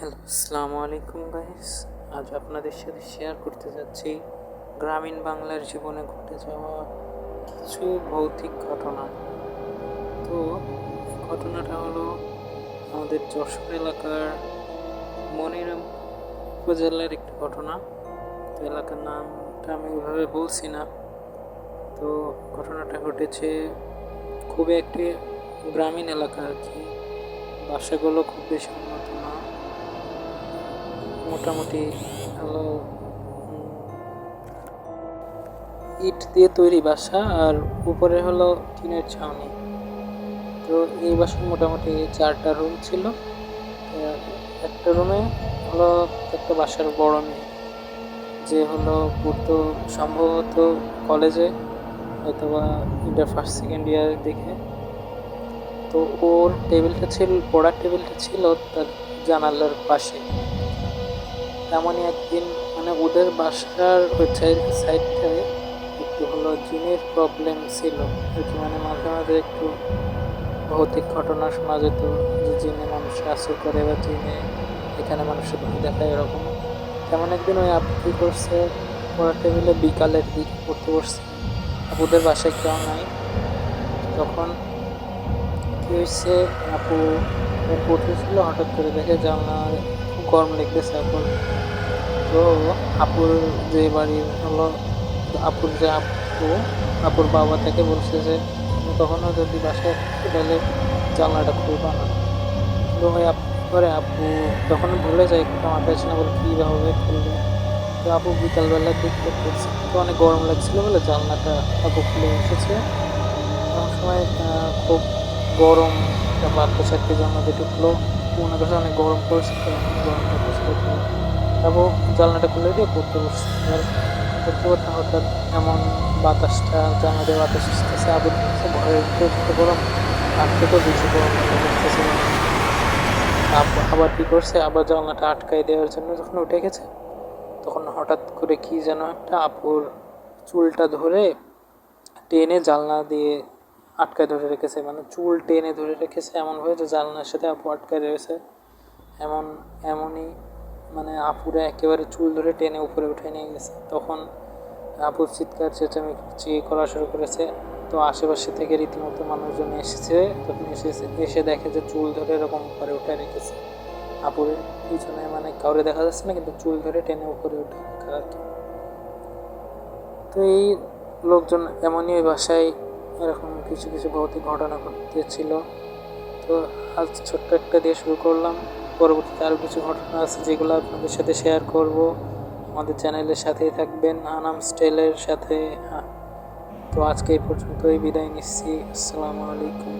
Hello, আসসালামু আলাইকুম guys. আজ আপনাদের সাথে শেয়ার করতে যাচ্ছি গ্রামীণ বাংলার জীবনে ঘটে যাওয়া কিছু ভৌতিক ঘটনা। তো ঘটনাটা হলো আমাদের যশোর এলাকার মনিরাম উপজেলার একটি ঘটনা। তো এলাকার নামটা আমি ওইভাবে বলছি না। তো ঘটনাটা ঘটেছে খুবই একটি গ্রামীণ এলাকা আর কি। বাসাগুলো খুব বেশি উন্নত না, মোটামুটি হলো ইট দিয়ে তৈরি বাসা, আর উপরে হলো টিনের ছাউনি। তো এই বাসার মোটামুটি 4টা রুম ছিল। একটা রুমে হলো একটা বাসার বড় মেয়ে, যে হলো পড়তো সম্ভবত কলেজে, হয়তোবা ইন্টার ফার্স্ট সেকেন্ড ইয়ারের দিকে। তো ওর টেবিলটা ছিল, পড়ার টেবিলটা ছিল তার জানালার পাশে। তেমনই একদিন মানে ওদের বাসার ওই সাইডটায় একটু হলো জিনের প্রবলেম ছিল আর কি। মানে মাঝে মাঝে একটু ভৌতিক ঘটনা শোনা যেত, যে জিনে মানুষের আসর করে বা জিনে এখানে মানুষের ভয় দেখায় এরকম। তেমন একদিন ওই আপু কী করছে, পড়ার টেবিলে বিকালের দিকে পড়তে বসছে, আপুদের বাসায় কেউ নাই। তখন কী হয়েছে, আপু পড়তেছিল, হঠাৎ করে দেখে জানলায় খুব গরম লেগেছে আপুর। তো আপুর যে বাড়ির হলো আপুর যে আপুর বাবা তাকে বলছে যে তুমি কখনো যদি বাসায় থাকতে তাহলে জানলাটা খুলবা না। তো ওই আপু করে, আপু তখন ভুলে যায়, একটু মাথায় আসে না, বলে কীভাবে খুলবে। তো আপু বিকালবেলার দিকে করছে, তো অনেক গরম লাগছিল বলে জানলাটা আপু খুলে এসেছে। এমন সময় খুব গরম একটা বাতাস আর কি জানলাতে ঢুকলো। মনে করছে অনেক গরম পড়েছে, তো গরম বাতাস ঢুকলো। তারপর জানলাটা খুলে দিয়ে পড়তে বসছে। এবার পড়তে পড়তে হঠাৎ এমন বাতাসটা, জানলা দিয়ে বাতাস আসতেছে, আবুর কাছে ঘরের ভিতরে যত গরম, তার থেকেও বেশি গরম মনে করতেছিল। আবার কি করছে, আবার জানলাটা আটকাই দেওয়ার জন্য যখন উঠে গেছে, তখন হঠাৎ করে কি যেন একটা আপুর চুলটা ধরে টেনে জানলা দিয়ে আটকায় ধরে রেখেছে। মানে চুল টেনে ধরে রেখেছে এমনভাবে যে জানলার সাথে আপু আটকায় রয়েছে। এমনই মানে আপুরে একেবারে চুল ধরে টেনে উপরে উঠে নিয়ে গেছে। তখন আপুর চিৎকার চেঁচামেচি করা শুরু করেছে। তো আশেপাশে থেকে রীতিমতো মানুষজন এসেছে। তখন এসে দেখে যে চুল ধরে এরকম উপরে উঠে রেখেছে আপুর পিছনে, মানে কাউরে দেখা যাচ্ছে না, কিন্তু চুল ধরে টেনে উপরে উঠে রাখা আর কি। তো এই লোকজন এমনই ওই বাসায় এরকম কিছু কিছু ভৌতিক ঘটনা ঘটেছিল। তো আজ ছোট্ট একটা দিয়ে শুরু করলাম। পরবর্তীতে আরও কিছু ঘটনা আছে যেগুলো আপনাদের সাথে শেয়ার করব। আমাদের চ্যানেলের সাথেই থাকবেন, আনাম স্টাইলের সাথে। তো আজকে এই পর্যন্তই বিদায় নিচ্ছি। আসসালামু আলাইকুম।